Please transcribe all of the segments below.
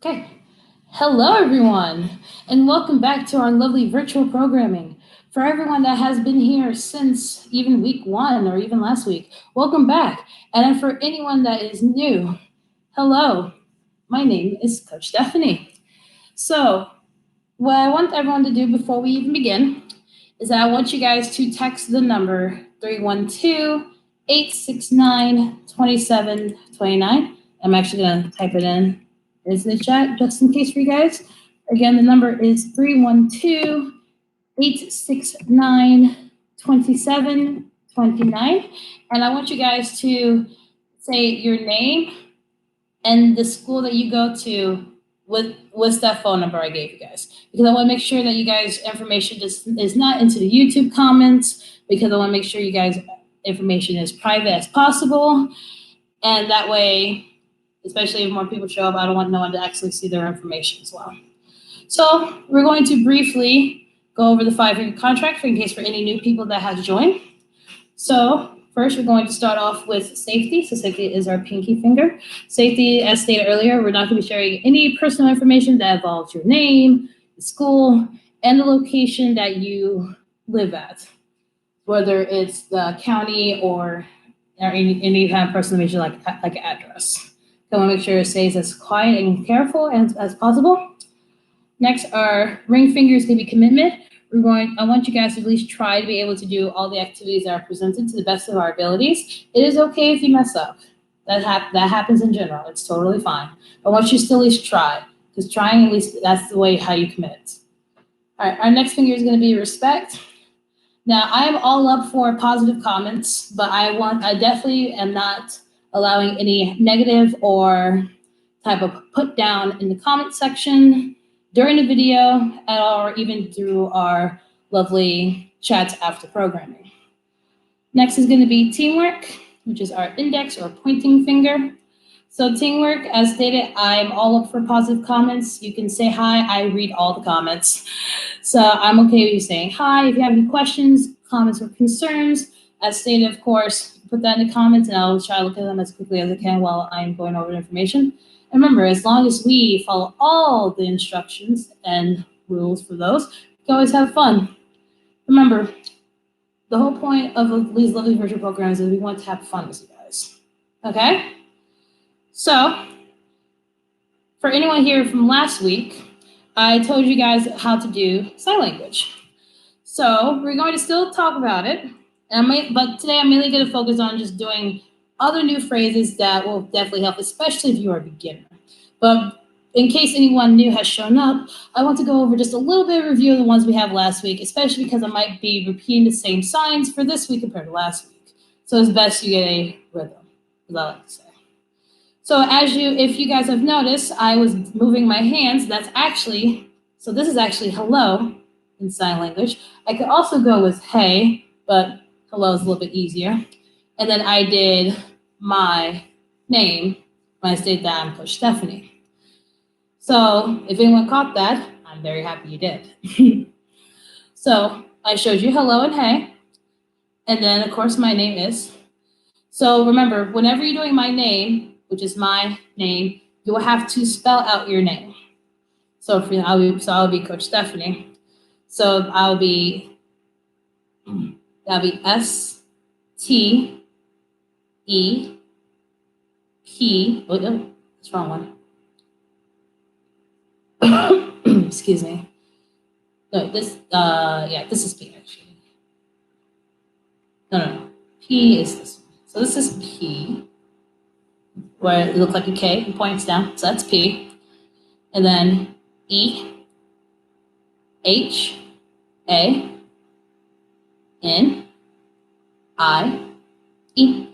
Okay. Hello, everyone, and welcome back to our lovely virtual programming. For everyone that has been here since even week one or even last week, welcome back. And then for anyone that is new, hello, my name is Coach Stephanie. So, what I want everyone to do before we even begin is that I want you guys to text the number 312-869-2729. I'm actually going to type it in the chat just in case for you guys. Again, the number is 312-869-2729. And I want you guys to say your name and the school that you go to with that phone number I gave you guys. Because I want to make sure that you guys' information is not into the YouTube comments, because I want to make sure you guys' information is private as possible. And that way, especially if more people show up, I don't want no one to actually see their information as well. So we're going to briefly go over the 5-year contract in case for any new people that has joined. So first, we're going to start off with safety. So safety is our pinky finger. Safety, as stated earlier, we're not going to be sharing any personal information that involves your name, the school, and the location that you live at, whether it's the county or any kind of personal information like an address. So I want to make sure it stays as quiet and careful as possible. Next, our ring fingers can be commitment. I want you guys to at least try to be able to do all the activities that are presented to the best of our abilities. It is okay if you mess up. That happens in general. It's totally fine. But I want you to still at least try, because trying, at least that's the way how you commit. All right, our next finger is going to be respect. Now, I am all up for positive comments, but I definitely am not allowing any negative or type of put down in the comment section during the video or even through our lovely chats after programming. Next is going to be teamwork, which is our index or pointing finger. So teamwork, as stated, I'm all up for positive comments. You can say hi. I read all the comments. So I'm okay with you saying hi. If you have any questions, comments, or concerns, as stated, of course, put that in the comments and I'll try to look at them as quickly as I can while I'm going over the information. And remember, as long as we follow all the instructions and rules for those, we can always have fun. Remember, the whole point of these lovely virtual programs is we want to have fun with you guys. Okay? So, for anyone here from last week, I told you guys how to do sign language. So, we're going to still talk about it, but today I'm mainly going to focus on just doing other new phrases that will definitely help, especially if you are a beginner. But in case anyone new has shown up, I want to go over just a little bit of review of the ones we have last week, especially because I might be repeating the same signs for this week compared to last week. So it's best you get a rhythm, as I like to say. So if you guys have noticed, I was moving my hands. This is actually hello in sign language. I could also go with hey, but hello is a little bit easier. And then I did my name when I stated that I'm Coach Stephanie. So if anyone caught that, I'm very happy you did. So I showed you hello and hey. And then, of course, my name is. So remember, whenever you're doing my name, which is my name, you will have to spell out your name. So I'll be Coach Stephanie. So that'll be S-T-E-P. Oh, no, that's the wrong one. Excuse me. No, this is P actually. No. P is this one. So this is P, where it looks like a K and points down. So that's P. And then E, H, A, N, I, E.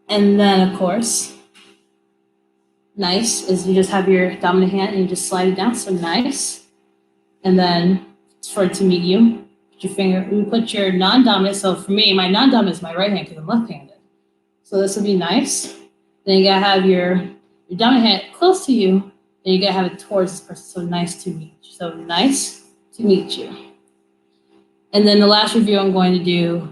And then, of course, nice is you just have your dominant hand and you just slide it down. So nice. And then for it to meet you, you put your non-dominant. So for me, my non-dominant is my right hand because I'm left-handed. So this will be nice. Then you gotta have your dominant hand close to you. Then you gotta have it towards this person. So nice to meet you. So nice to meet you. And then the last review I'm going to do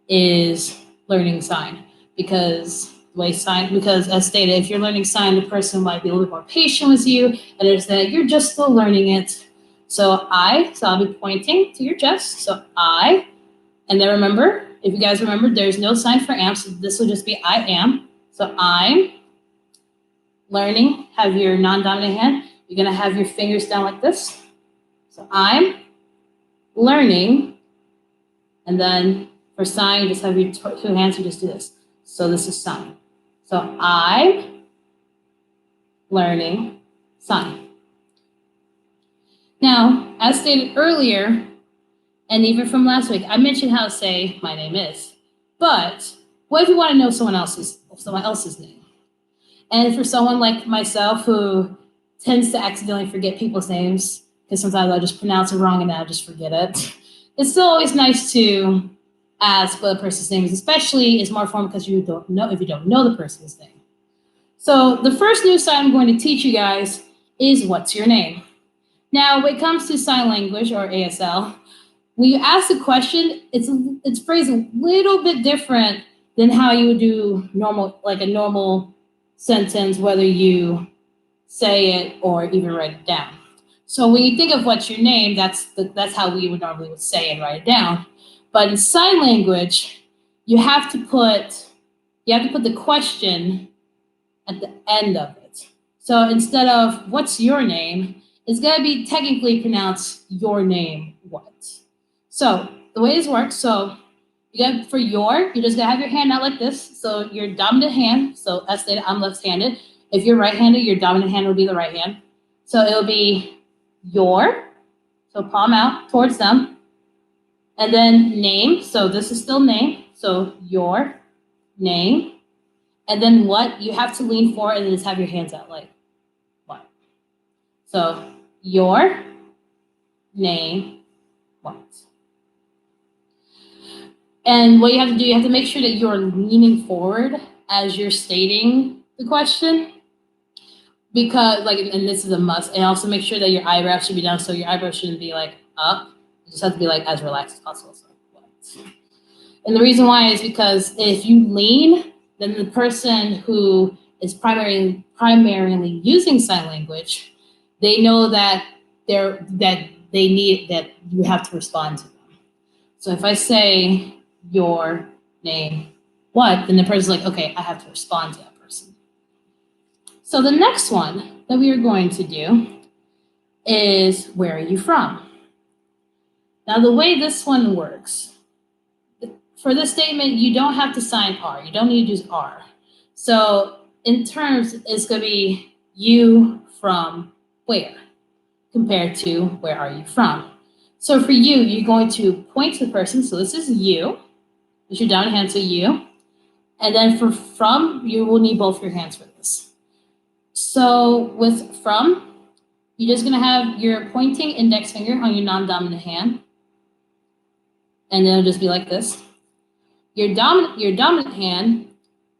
is learning sign, because the way sign, because as stated, if you're learning sign, the person might be a little bit more patient with you and understand that you're just still learning it. So I'll be pointing to your chest. So I, and then remember, if you guys remember, there's no sign for am, so this will just be I am. So I'm learning, have your non-dominant hand. You're gonna have your fingers down like this. So I'm learning, and then for sign, just have your two hands and just do this. So this is sign. So I'm learning sign. Now, as stated earlier, and even from last week, I mentioned how to say my name is. But what if you want to know someone else's name? And for someone like myself who tends to accidentally forget people's names, because sometimes I'll just pronounce it wrong and I'll just forget it, it's still always nice to ask what a person's name is, especially it's more fun because you don't know if you don't know the person's name. So the first new sign I'm going to teach you guys is what's your name? Now, when it comes to sign language or ASL, when you ask a question, it's phrased a little bit different than how you would do a normal sentence, whether you say it or even write it down. So when you think of what's your name, that's how we would normally say and write it down. But in sign language, you have to put the question at the end of it. So instead of what's your name, it's gonna be technically pronounced your name what. So the way this works, so you're just gonna have your hand out like this. So your dominant hand, so as stated, I'm left-handed. If you're right-handed, your dominant hand will be the right hand. So it'll be your, so palm out towards them. And then name, so this is still name. So your name. And then what, you have to lean forward and then just have your hands out like what. So your name, what. And what you have to do, you have to make sure that you're leaning forward as you're stating the question. Because, and this is a must. And also make sure that your eyebrows should be down. So your eyebrows shouldn't be like up. You just have to be like as relaxed as possible. So, what? And the reason why is because if you lean, then the person who is primarily using sign language, they know that you have to respond to them. So if I say your name, what, then the person's like, okay, I have to respond to that person. So the next one that we are going to do is where are you from? Now the way this one works, for this statement, you don't have to sign R. You don't need to use R. So in terms, it's going to be you from where compared to where are you from. So for you, you're going to point to the person. So this is you. It's your down hand, so you. And then for from, you will need both your hands for this. So with from, you're just going to have your pointing index finger on your non-dominant hand. And then it'll just be like this. Your dominant hand,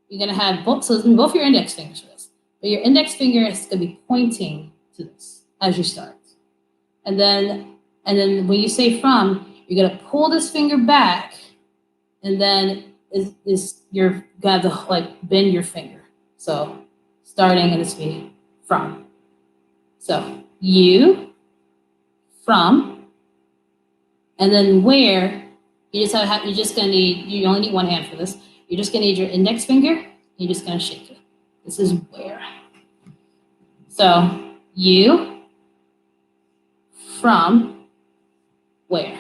you're gonna have both, so it's gonna be both your index fingers for this. But your index finger is gonna be pointing to this as you start. And then when you say from, you're gonna pull this finger back, and then you're gonna have to bend your finger. So starting and it's be from. So you, from, and then where. You only need one hand for this. You're just gonna need your index finger. You're just gonna shake it. This is where. So you, from, where.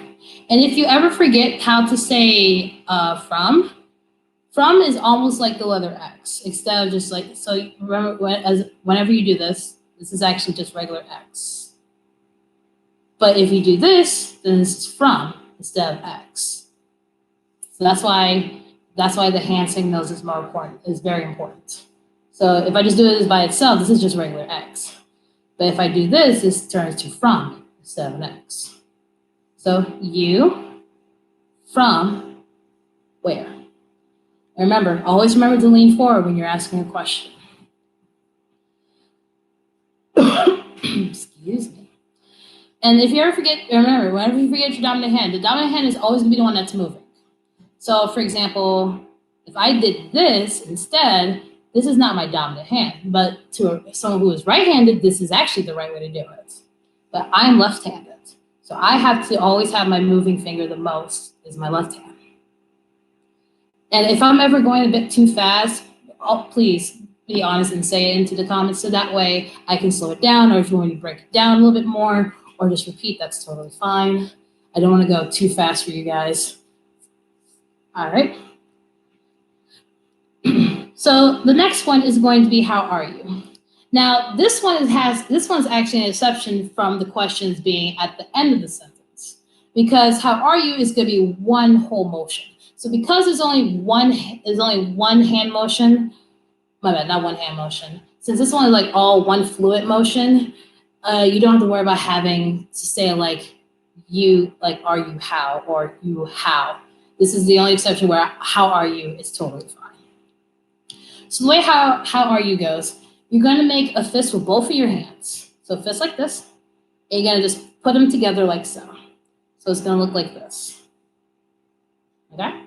And if you ever forget how to say from is almost like the letter X. Instead of just so remember whenever you do this is actually just regular X. But if you do this, then this is from instead of X. So that's why the hand signals is very important. So if I just do this by itself, this is just regular X. But if I do this, this turns to from instead of an X. So you, from, where. And always remember to lean forward when you're asking a question. Excuse me. And if you ever forget, remember, whenever you forget your dominant hand, the dominant hand is always going to be the one that's moving. So, for example, If I did this instead, this is not my dominant hand. But to someone who is right-handed, this is actually the right way to do it. But I'm left-handed. So I have to always have my moving finger the most is my left hand. And if I'm ever going a bit too fast, please be honest and say it into the comments so that way I can slow it down, or if you want me to break it down a little bit more or just repeat, that's totally fine. I don't want to go too fast for you guys. All right. So the next one is going to be, how are you? Now, this one's actually an exception from the questions being at the end of the sentence, because how are you is going to be one whole motion. So because there's only one hand motion, my bad, not one hand motion. Since this one is like all one fluid motion, you don't have to worry about having to say like you, like are you how, or you how. This is the only exception where how are you is totally fine. So the way how are you goes, you're going to make a fist with both of your hands. So a fist like this, and you're going to just put them together like so. So it's going to look like this. Okay?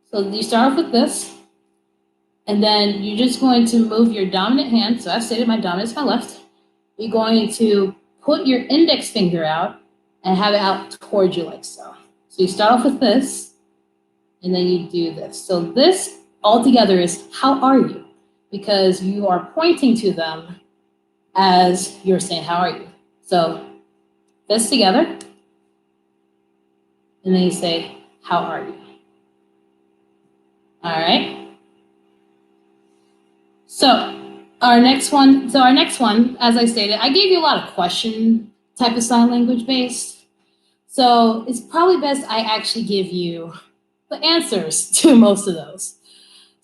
So you start off with this, and then you're just going to move your dominant hand. So I stated my dominant is my left. You're going to put your index finger out and have it out towards you like so. So you start off with this, and then you do this. So this altogether is how are you? Because you are pointing to them as you're saying, how are you? So this together, and then you say, how are you? All right. So our next one, as I stated, I gave you a lot of question type of sign language based. So it's probably best I actually give you the answers to most of those.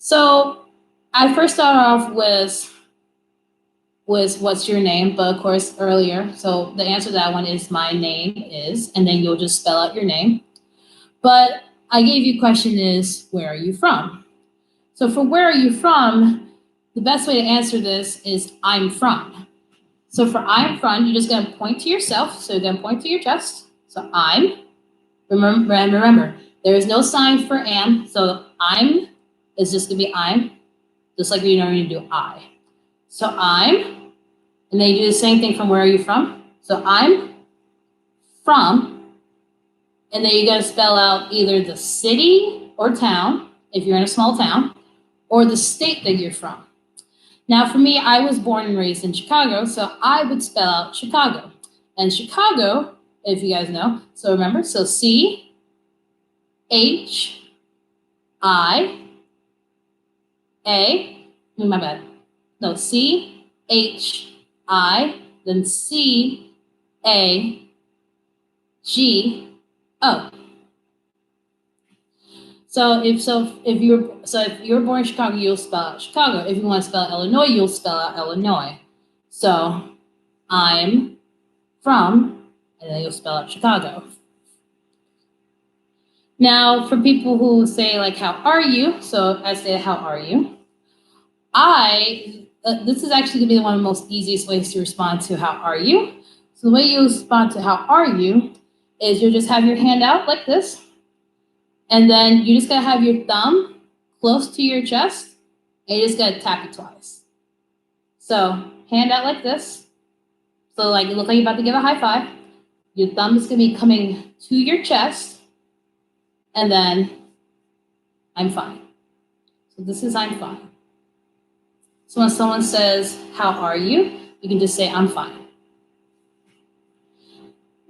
So I first started off with what's your name, but of course earlier. So the answer to that one is my name is, and then you'll just spell out your name. But I gave you question is, where are you from? So for where are you from, the best way to answer this is I'm from. So for I'm from, you're just gonna point to yourself. So you're gonna point to your chest. So I'm, remember, there is no sign for am. So I'm is just gonna be I'm, just like you normally do I. So I'm, and then you do the same thing from where are you from? So I'm from, and then you're gonna spell out either the city or town, if you're in a small town, or the state that you're from. Now for me, I was born and raised in Chicago, so I would spell out Chicago. And Chicago, if you guys know, so remember, so C, H, I, A, my bad. No, C, H, I, then C, A, G, O. So if you're born in Chicago, you'll spell out Chicago. If you want to spell out Illinois, you'll spell out Illinois. So I'm from, and then you'll spell out Chicago. Now, for people who say like, how are you? So I say, how are you? This is actually gonna be one of the most easiest ways to respond to how are you. So the way you respond to how are you is you'll just have your hand out like this. And then you just gotta have your thumb close to your chest, and you just gotta tap it twice. So hand out like this. So like you look like you're about to give a high five. Your thumb is gonna be coming to your chest, and then I'm fine. So this is I'm fine. So when someone says, how are you? You can just say, I'm fine.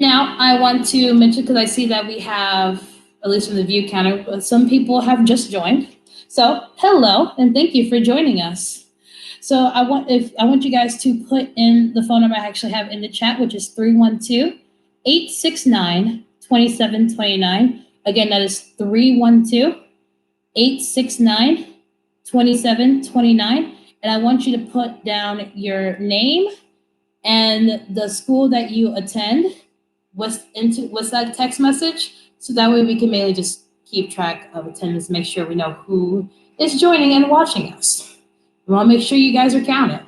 Now I want to mention, because I see that we have, at least from the view counter, some people have just joined. So hello, and thank you for joining us. So I want you guys to put in the phone number I actually have in the chat, which is 312-869-2729. Again, that is 312-869-2729. And I want you to put down your name and the school that you attend with that text message. So that way we can mainly just keep track of attendance, make sure we know who is joining and watching us. We want to make sure you guys are counted.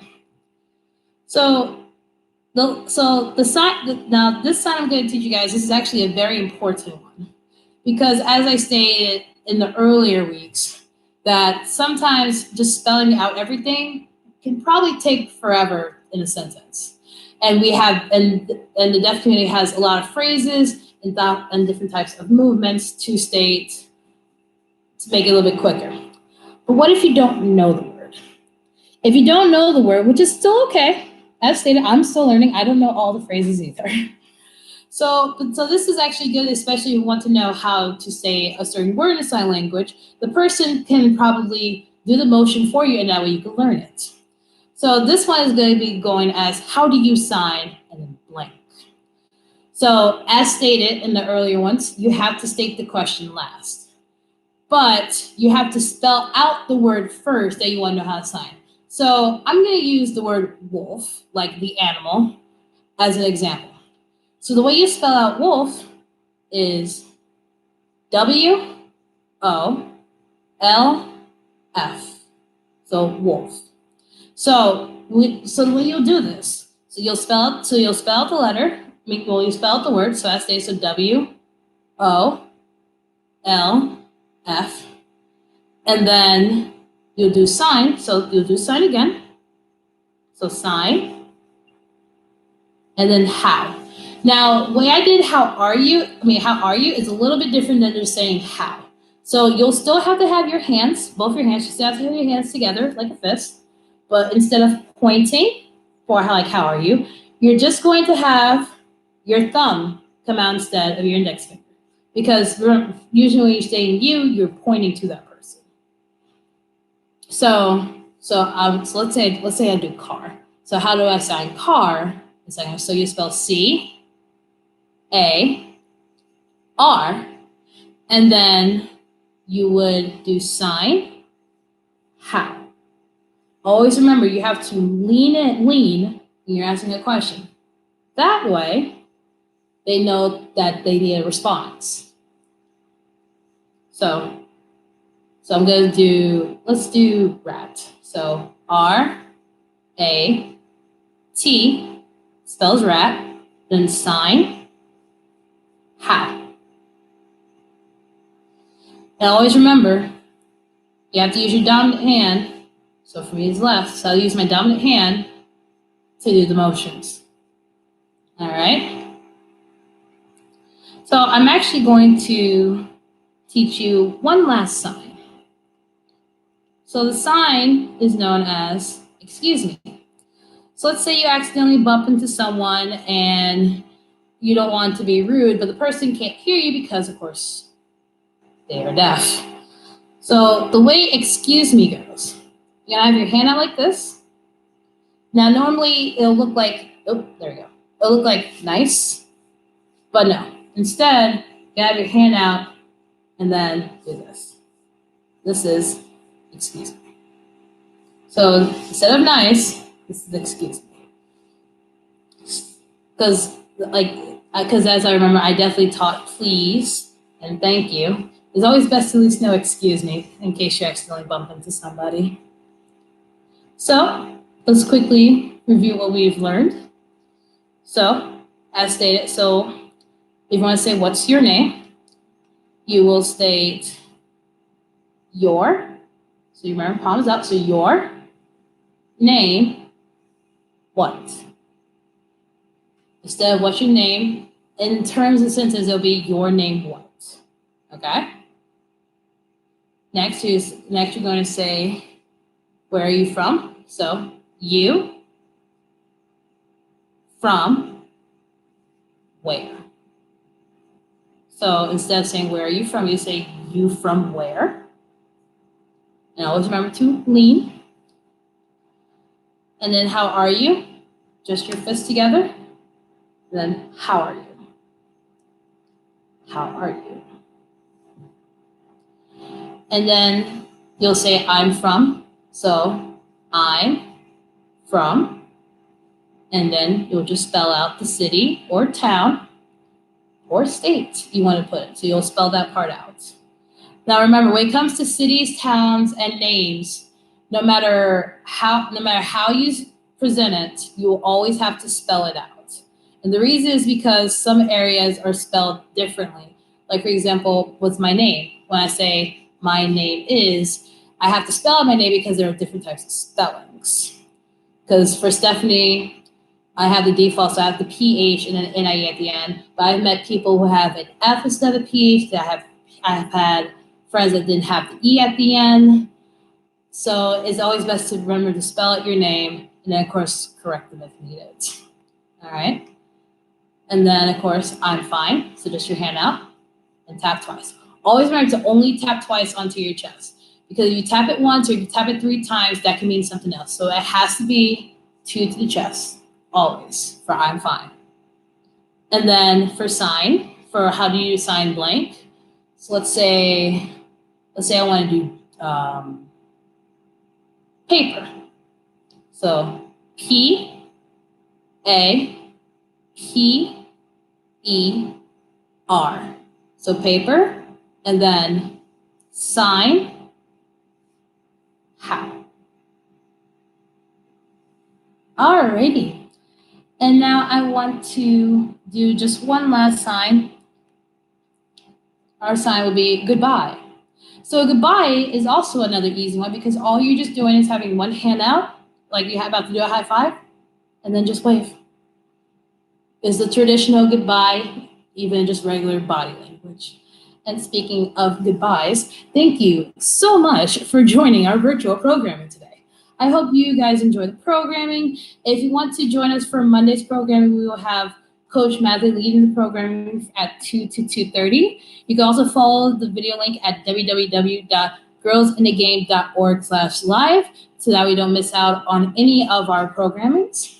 So this sign I'm going to teach you guys, this is actually a very important one. Because as I stated in the earlier weeks, that sometimes just spelling out everything can probably take forever in a sentence. And we have, and the deaf community has a lot of phrases and different types of movements to state to make it a little bit quicker. But what if you don't know the word? If you don't know the word, which is still okay, as stated, I'm still learning. I don't know all the phrases either. So this is actually good, especially if you want to know how to say a certain word in sign language. The person can probably do the motion for you, and that way you can learn it. So this one is going to be going as, how do you sign, and then blank. So as stated in the earlier ones, you have to state the question last. But you have to spell out the word first that you want to know how to sign. So I'm going to use the word wolf, like the animal, as an example. So the way you spell out wolf is W-O-L-F. So wolf. So the way you'll do this, so you'll spell out the letter. Well, you spell out the word. So I say so W-O-L-F, and then you'll do sign. So you'll do sign again. So sign, and then how. Now, the way I did how are you is a little bit different than just saying how. So you'll still have to have your hands, both your hands, you still have to have your hands together like a fist, but instead of pointing for how are you, you're just going to have your thumb come out instead of your index finger. Because usually when you're saying you, you're pointing to that person. So let's say I do car. So how do I sign car? So you spell C-A-R, and then you would do sign, how. Always remember, you have to lean when you're asking a question. That way, they know that they need a response. So I'm going to let's do rat. So R-A-T spells rat, then sign, how. And always remember, you have to use your dominant hand. So for me, it's left. So I'll use my dominant hand to do the motions. All right. So I'm actually going to teach you one last sign. So the sign is known as excuse me. So let's say you accidentally bump into someone and you don't want to be rude, but the person can't hear you because, of course, they are deaf. So the way excuse me goes, you're gonna have your hand out like this. Now normally it'll look like, oh, there we go. It'll look like nice, but no. Instead, you have your hand out and then do this. This is excuse me. So instead of nice, this is excuse me. Because as I remember, I definitely taught please and thank you. It's always best to at least know excuse me in case you accidentally bump into somebody. So let's quickly review what we've learned. So as stated, so if you want to say what's your name, you will state your, so you remember palms up, so your name, what? Instead of what's your name, in terms of sentence, it'll be your name what, okay? Next you're going to say, where are you from? So you, from, where? So instead of saying where are you from, you say you from where? And always remember to lean. And then how are you? Just your fists together. And then how are you? How are you? And then you'll say I'm from. So I'm from. And then you'll just spell out the city or town or state you want to put it. So you'll spell that part out. Now remember, when it comes to cities, towns, and names, no matter how you present it, you will always have to spell it out. And the reason is because some areas are spelled differently. Like for example, what's my name? When I say my name is, I have to spell out my name because there are different types of spellings. Because for Stephanie, I have the default, so I have the PH and an NIE at the end. But I've met people who have an F instead of a PH. I have had friends that didn't have the E at the end. So it's always best to remember to spell out your name and then, of course, correct them if needed. All right. And then, of course, I'm fine. So just your hand out and tap twice. Always remember to only tap twice onto your chest. Because if you tap it once or if you tap it 3 times, that can mean something else. So it has to be 2 to the chest, always, for I'm fine. And then for sign, for how do you sign blank? So let's say I want to do paper. So P, A, P, E, R. So paper, and then sign, how. Alrighty. And now I want to do just one last sign. Our sign will be goodbye. So goodbye is also another easy one because all you're just doing is having one hand out, like you're about to do a high five, and then just wave. It's the traditional goodbye, even just regular body language. And speaking of goodbyes, thank you so much for joining our virtual programming today. I hope you guys enjoy the programming. If you want to join us for Monday's programming, we will have Coach Madley leading the programming at 2 to 2:30. You can also follow the video link at www.girlsinthegame.org/live so that we don't miss out on any of our programmings.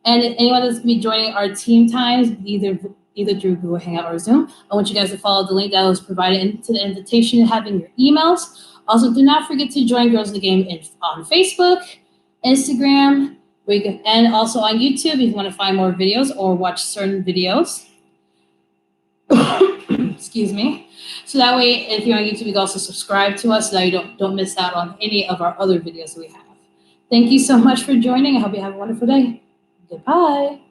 And anyone that's going to be joining our team times, either through Google Hangout or Zoom, I want you guys to follow the link that was provided into the invitation and having your emails. Also, do not forget to join Girls in the Game on Facebook, Instagram, and also on YouTube if you want to find more videos or watch certain videos. Excuse me. So that way, if you're on YouTube, you can also subscribe to us so that you don't miss out on any of our other videos we have. Thank you so much for joining. I hope you have a wonderful day. Goodbye.